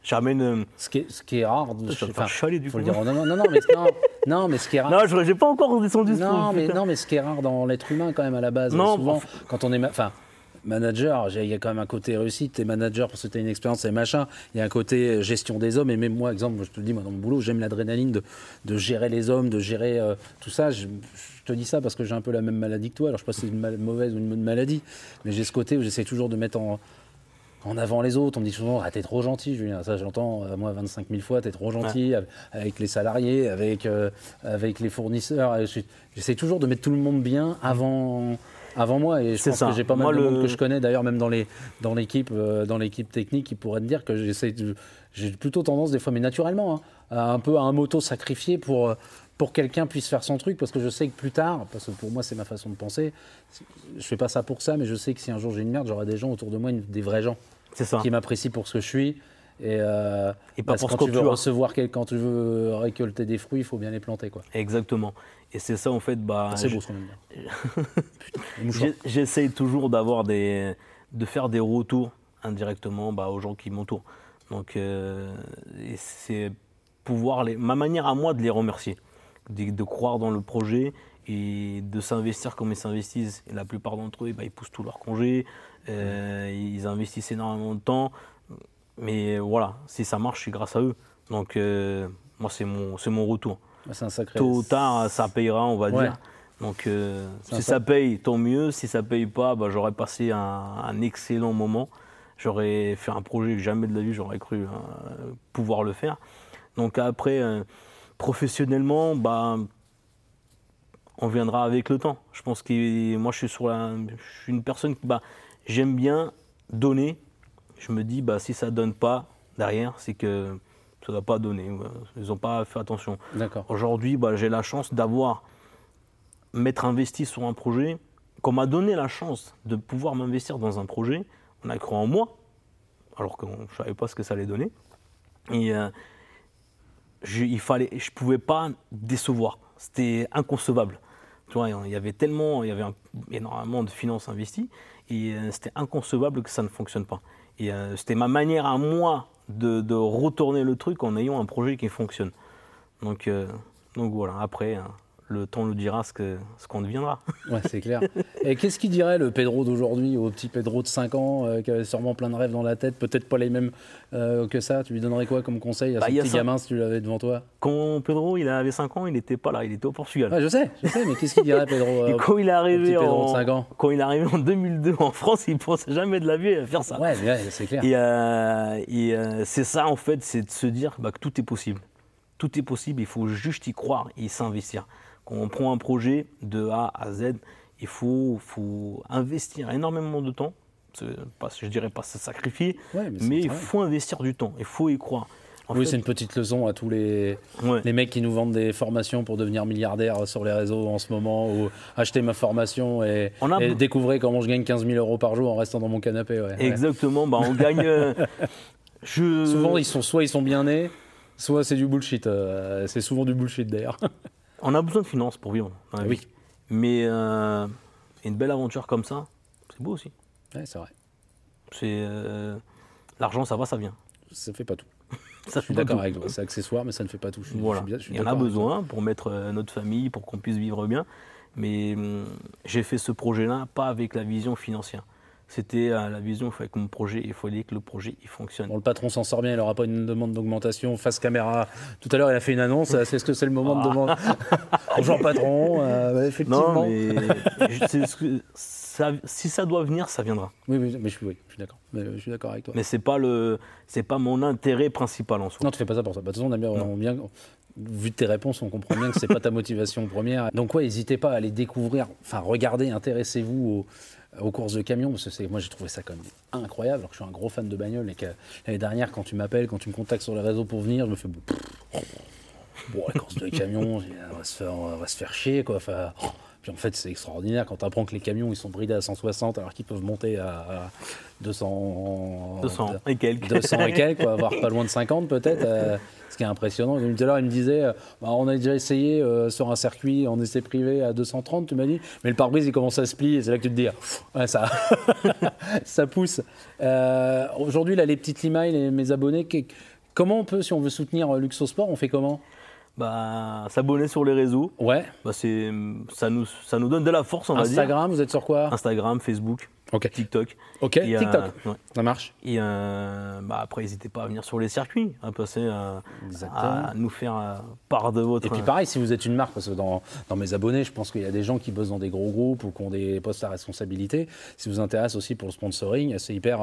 J'amène. Ce qui est rare. Je vais chialer du coup. Faut le dire. Non, mais ce qui est rare. Non, j'ai pas encore redescendu. Non, mais ce qui est rare dans l'être humain quand même à la base. Non, souvent, quand on est, manager, il y a quand même un côté réussite. T'es manager parce que t'as une expérience et machin. Il y a un côté gestion des hommes. Et même moi, exemple, je te le dis, moi dans mon boulot, j'aime l'adrénaline de gérer les hommes, de gérer tout ça. Je te dis ça parce que j'ai un peu la même maladie que toi. Alors je sais pas si c'est une mauvaise ou une bonne maladie, mais j'ai ce côté où j'essaie toujours de mettre en avant les autres. On me dit souvent, t'es trop gentil, Julien. Ça, j'entends, moi, 25 000 fois, t'es trop gentil avec les salariés, avec les fournisseurs. J'essaie toujours de mettre tout le monde bien avant moi. Et je pense que j'ai pas mal de monde que je connais, d'ailleurs, même dans l'équipe technique, qui pourrait te dire que j'ai plutôt tendance, des fois, mais naturellement, un peu à un m'auto-sacrifier pour que quelqu'un puisse faire son truc, parce que je sais que plus tard, parce que pour moi c'est ma façon de penser, je fais pas ça pour ça, mais je sais que si un jour j'ai une merde, j'aurai des gens autour de moi, des vrais gens qui m'apprécient pour ce que je suis. Et pas pour quand tu veux recevoir quand tu veux récolter des fruits, il faut bien les planter, quoi. Exactement. Et c'est ça en fait. C'est beau ce qu'on aime bien. J'essaye toujours de faire des retours indirectement aux gens qui m'entourent. Donc c'est ma manière à moi de les remercier. De croire dans le projet et de s'investir comme ils s'investissent. Et la plupart d'entre eux, ils poussent tous leurs congés, ils investissent énormément de temps. Mais voilà, si ça marche, c'est grâce à eux. Donc moi, c'est mon retour. C'est un sacré... Tôt ou tard, ça payera, on va dire. Donc si ça paye, tant mieux. Si ça paye pas, j'aurais passé un excellent moment. J'aurais fait un projet que jamais de la vie, j'aurais cru pouvoir le faire. Donc après... professionnellement, on viendra avec le temps. Je pense que moi, je suis une personne qui, j'aime bien donner. Je me dis, si ça donne pas derrière, c'est que ça ne va pas donner. Ils n'ont pas fait attention. Aujourd'hui, j'ai la chance m'être investi sur un projet. Qu'on m'a donné la chance de pouvoir m'investir dans un projet, on a cru en moi, alors que je ne savais pas ce que ça allait donner. Et je ne pouvais pas décevoir. C'était inconcevable. Tu vois, il y avait énormément de finances investies et c'était inconcevable que ça ne fonctionne pas. Et c'était ma manière à moi de retourner le truc en ayant un projet qui fonctionne. Donc voilà, après, le temps nous dira ce qu'on deviendra. Ouais, c'est clair. Et qu'est-ce qu'il dirait le Pedro d'aujourd'hui, au petit Pedro de 5 ans, qui avait sûrement plein de rêves dans la tête, peut-être pas les mêmes que ça? Tu lui donnerais quoi comme conseil à ce petit gamin si tu l'avais devant toi? Quand Pedro avait 5 ans, il n'était pas là, il était au Portugal. Ouais, je sais, mais qu'est-ce qu'il dirait Pedro Et quand il est arrivé quand il est arrivé en 2002 en France, il ne pensait jamais de la vie à faire ça. Ouais, c'est clair. Et c'est ça en fait, c'est de se dire que tout est possible. Tout est possible, il faut juste y croire et s'investir. Quand on prend un projet de A à Z, il faut investir énormément de temps. Je dirais pas se sacrifier, mais il faut investir du temps, il faut y croire. C'est une petite leçon à tous les mecs qui nous vendent des formations pour devenir milliardaires sur les réseaux en ce moment, ou acheter ma formation et découvrir comment je gagne 15 000 € par jour en restant dans mon canapé. Exactement, on gagne... Souvent, soit ils sont bien nés, soit c'est du bullshit. C'est souvent du bullshit d'ailleurs. On a besoin de finances pour vivre. Oui. Mais une belle aventure comme ça, c'est beau aussi. Ouais, c'est vrai. L'argent, ça va, ça vient. Ça fait pas tout. Je suis d'accord avec toi. C'est accessoire, mais ça ne fait pas tout. Il y en a besoin pour mettre notre famille, pour qu'on puisse vivre bien. Mais j'ai fait ce projet-là pas avec la vision financière. C'était la vision, il fallait que mon projet, il fallait que le projet il fonctionne. Bon, le patron s'en sort bien, il n'aura pas une demande d'augmentation face caméra. Tout à l'heure, il a fait une annonce. Est-ce que c'est le moment de demander? Bonjour patron, effectivement. Non, mais si ça doit venir, ça viendra. Oui, mais je suis d'accord. Je suis d'accord avec toi. Mais c'est pas mon intérêt principal en soi. Non, tu fais pas ça pour ça. Bah, de toute façon, on a bien, vu de tes réponses, on comprend bien que c'est pas ta motivation première. Donc ouais, n'hésitez pas à aller découvrir, enfin regardez, intéressez-vous aux courses de camions, parce que moi j'ai trouvé ça quand même incroyable, alors que je suis un gros fan de bagnole et que l'année dernière, quand tu m'appelles, quand tu me contactes sur les réseaux pour venir, je me fais bon, la course de camions, on va se faire chier quoi. Enfin, puis en fait c'est extraordinaire quand tu apprends que les camions ils sont bridés à 160 alors qu'ils peuvent monter à 200 et quelques. 200 et quelques, quoi, voire pas loin de 50 peut-être. Ce qui est impressionnant. Tout à l'heure, il me disait, on a déjà essayé sur un circuit en essai privé à 230, tu m'as dit, mais le pare-brise, il commence à se plier. C'est là que tu te dis, ouais, ça pousse. Aujourd'hui, là, les petites limailles, mes abonnés, comment on peut, si on veut soutenir Luxosport, on fait comment? S'abonner sur les réseaux. Ouais. Ça nous donne de la force, on va dire. Instagram, vous êtes sur quoi? Instagram, Facebook. Okay. TikTok. Ok, et, TikTok, ouais. Ça marche. Et après, n'hésitez pas à venir sur les circuits, à passer à nous faire part de votre... Et puis pareil, si vous êtes une marque, parce que dans mes abonnés, je pense qu'il y a des gens qui bossent dans des gros groupes ou qui ont des postes à responsabilité. Si vous intéressez aussi pour le sponsoring, c'est hyper...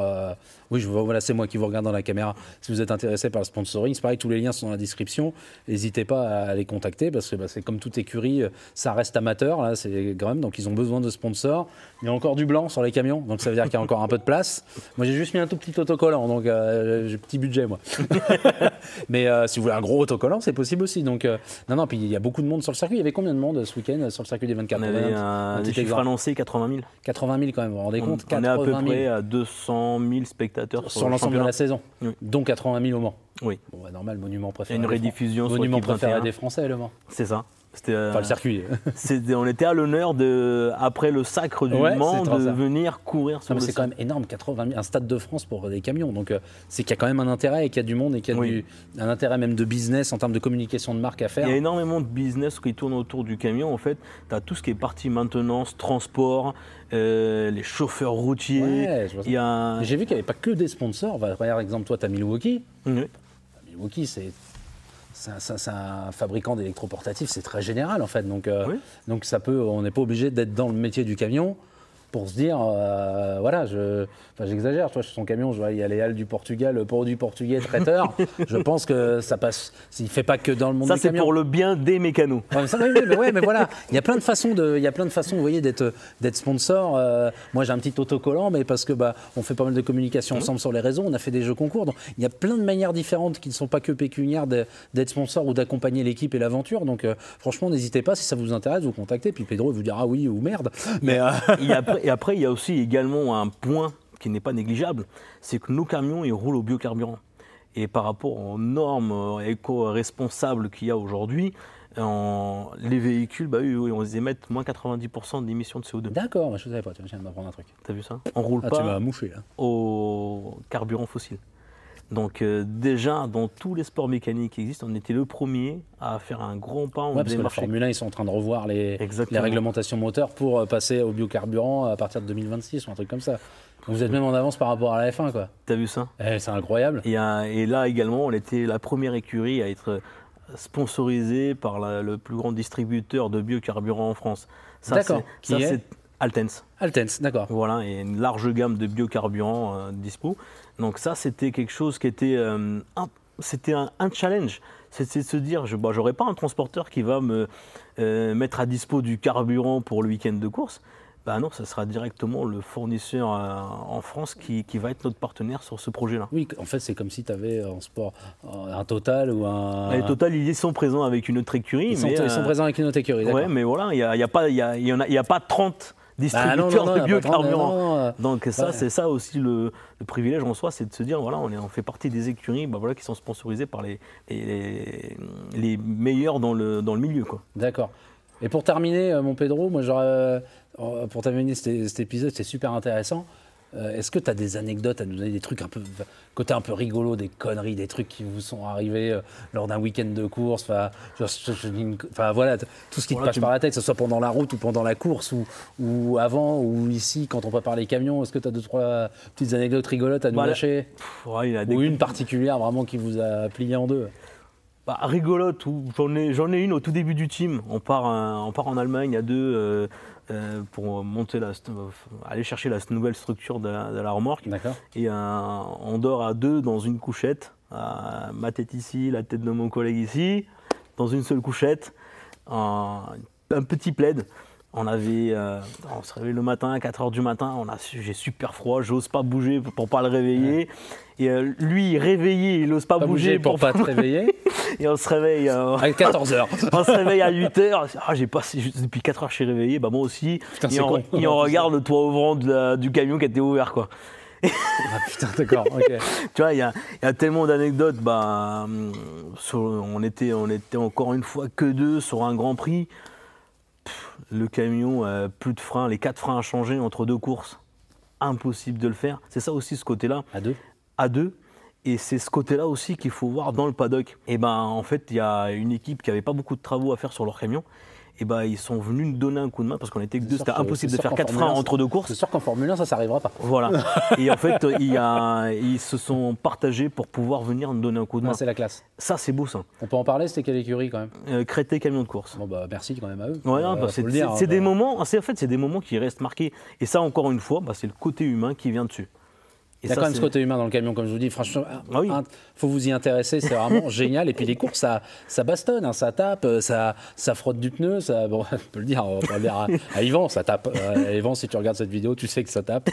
Oui, voilà, c'est moi qui vous regarde dans la caméra. Si vous êtes intéressé par le sponsoring, c'est pareil, tous les liens sont dans la description. N'hésitez pas à les contacter, parce que c'est comme toute écurie, ça reste amateur, là, c'est Grum, donc ils ont besoin de sponsors. Il y a encore du blanc sur les camions. Donc ça veut dire qu'il y a encore un peu de place. Moi j'ai juste mis un tout petit autocollant, donc j'ai petit budget moi. Mais si vous voulez un gros autocollant, c'est possible aussi. Donc non, puis il y a beaucoup de monde sur le circuit. Il y avait combien de monde ce week-end sur le circuit des 24 On avait des chiffres annoncés, 80 000. 80 000 quand même, vous vous rendez compte? On est à peu près à 200 000 spectateurs sur l'ensemble de la saison, oui. Dont 80 000 au Mans. Oui. Bon, bah, normal, monument préféré. Une rediffusion sur monument préféré des Français, le Mans. C'est ça. Enfin, le circuit. On était à l'honneur, après le sacre du Mans, de venir courir sur le C'est quand même énorme, 80 000, un stade de France pour des camions. Donc c'est qu'il y a quand même un intérêt et qu'il y a du monde et qu'il y a un intérêt même de business en termes de communication de marque à faire. Il y a énormément de business qui tourne autour du camion. En fait, tu as tout ce qui est partie maintenance, transport, les chauffeurs routiers. Ouais, j'ai vu qu'il n'y avait pas que des sponsors. Par exemple, toi, tu as Milwaukee. Oui. Milwaukee, c'est un fabricant d'électroportatifs, c'est très général en fait. Donc, donc on n'est pas obligé d'être dans le métier du camion pour se dire, voilà, j'exagère, toi, sur son camion, je vois, il y a les halles du Portugal, le produit portugais traiteur. Je pense que ça passe, il ne fait pas que dans le monde du camion. Ça, c'est pour le bien des mécanos. Mais voilà, il y a plein de façons, vous voyez, d'être sponsor. Moi, j'ai un petit autocollant, mais parce que on fait pas mal de communication ensemble sur les réseaux, on a fait des jeux concours. Donc, il y a plein de manières différentes qui ne sont pas que pécuniaires d'être sponsor ou d'accompagner l'équipe et l'aventure. Donc, franchement, n'hésitez pas, si ça vous intéresse, vous contactez. Puis Pedro, il vous dira oui ou merde. Mais Et après, il y a aussi également un point qui n'est pas négligeable, c'est que nos camions, ils roulent au biocarburant. Et par rapport aux normes éco-responsables qu'il y a aujourd'hui, les véhicules, ils émettent moins 90% d'émissions de CO2. D'accord, je ne savais pas, tu viens de m'apprendre un truc. T'as vu ça? On ne roule pas tu m'as mouché, là. Au carburant fossile. Donc déjà, dans tous les sports mécaniques qui existent, on était le premier à faire un grand pas. Parce que la Formule 1, ils sont en train de revoir les réglementations moteurs pour passer au biocarburant à partir de 2026 ou un truc comme ça. Donc vous êtes même en avance par rapport à la F1, quoi. T'as vu ça? C'est incroyable. Et là également, on était la première écurie à sponsorisée par le plus grand distributeur de biocarburant en France. D'accord. Qui est Altens. Altens, d'accord. Voilà, et une large gamme de biocarburants dispo. Donc ça, c'était quelque chose qui était un challenge. C'est de se dire, j'aurais pas un transporteur qui va me mettre à dispo du carburant pour le week-end de course. Non, ça sera directement le fournisseur en France qui va être notre partenaire sur ce projet-là. Oui, en fait, c'est comme si tu avais en sport un Total ou un... Les Total, ils sont présents avec une autre écurie. Ils sont présents avec une autre écurie, d'accord. Ouais, mais voilà, il n'y a pas 30 distributeurs de biocarburant. Donc ça, c'est ça aussi le privilège en soi, c'est de se dire, voilà, on fait partie des écuries qui sont sponsorisées par les meilleurs dans le milieu, quoi. D'accord. Et pour terminer, mon Pedro, moi, pour terminer cet épisode, c'est super intéressant. Est-ce que tu as des anecdotes à nous donner, des trucs un peu, côté un peu rigolo, des conneries, des trucs qui vous sont arrivés lors d'un week-end de course, enfin voilà, tout ce qui te passe par la tête, que ce soit pendant la route ou pendant la course ou avant ou ici quand on prépare les camions, est-ce que tu as 2-3 petites anecdotes rigolotes à nous lâcher ou une particulière vraiment qui vous a plié en deux? Rigolote, j'en ai une au tout début du team. On part en Allemagne à deux pour aller chercher la nouvelle structure de la remorque. D'accord. Et on dort à deux dans une couchette. Ma tête ici, la tête de mon collègue ici, dans une seule couchette, un petit plaid. On se réveille le matin à 4h du matin, j'ai super froid, j'ose pas bouger pour pas le réveiller. Et lui, réveillé, il n'ose pas bouger pour pas te réveiller. Et on se réveille à 14h. On se réveille à 8h. J'ai passé depuis 4h, je suis réveillé, moi aussi. Putain, et on regarde le toit ouvrant du camion qui était ouvert, quoi. Putain, d'accord, ok. Tu vois, il y a tellement d'anecdotes. On était encore une fois que deux sur un Grand Prix. Le camion, plus de freins, les 4 freins à changer entre 2 courses. Impossible de le faire. C'est ça aussi, ce côté-là. À deux. Et c'est ce côté-là aussi qu'il faut voir dans le paddock. Et en fait, il y a une équipe qui n'avait pas beaucoup de travaux à faire sur leur camion. Et ils sont venus nous donner un coup de main parce qu'on était que deux. C'était impossible de faire 4 freins entre 2 courses. C'est sûr qu'en Formule 1, ça n'arrivera pas. Voilà. Et en fait, ils se sont partagés pour pouvoir venir nous donner un coup de main. C'est la classe. Ça, c'est beau, ça. On peut en parler, c'était quelle écurie quand même? Crété Camion de course. Bon, merci quand même à eux. Ouais, c'est des moments, c'est des moments qui restent marqués. Et ça, encore une fois, c'est le côté humain qui vient dessus. Il y a quand même ce côté humain dans le camion, comme je vous dis. Franchement, faut vous y intéresser, c'est vraiment génial. Et puis les courses, ça bastonne, ça tape, ça frotte du pneu. On peut le dire, on va le dire à Yvan, ça tape. Yvan, si tu regardes cette vidéo, tu sais que ça tape.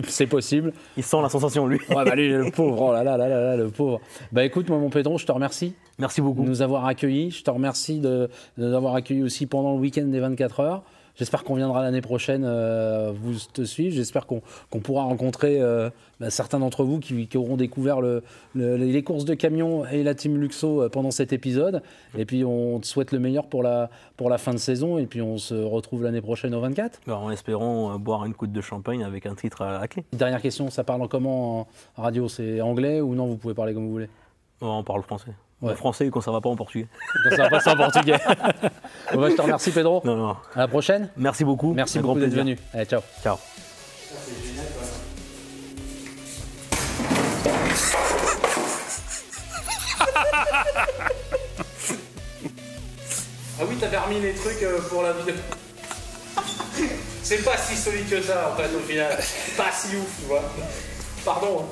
C'est possible. Il sent la sensation, lui. Ouais, lui, le pauvre, oh là là, le pauvre. Écoute, mon Pedro, je te remercie. Merci beaucoup. De nous avoir accueillis. Je te remercie de nous avoir accueillis aussi pendant le week-end des 24 heures. J'espère qu'on viendra l'année prochaine vous te suivre. J'espère qu'on pourra rencontrer certains d'entre vous qui auront découvert les courses de camions et la Team Luxo pendant cet épisode. Et puis on te souhaite le meilleur pour la fin de saison. Et puis on se retrouve l'année prochaine au 24. En espérant boire une coupe de champagne avec un titre à la clé. Dernière question, ça parle comment en radio? C'est anglais ou non? Vous pouvez parler comme vous voulez. On parle français. Ouais. En français quand ça va pas en portugais. Quand ça va pas en portugais. Je te remercie, Pedro. Non. À la prochaine. Merci beaucoup. Merci beaucoup d'être venu. Allez, ciao. Ciao. Ah oui, t'avais remis les trucs pour la vidéo. C'est pas si solide que ça, en fait, au final. Pas si ouf, tu vois. Pardon.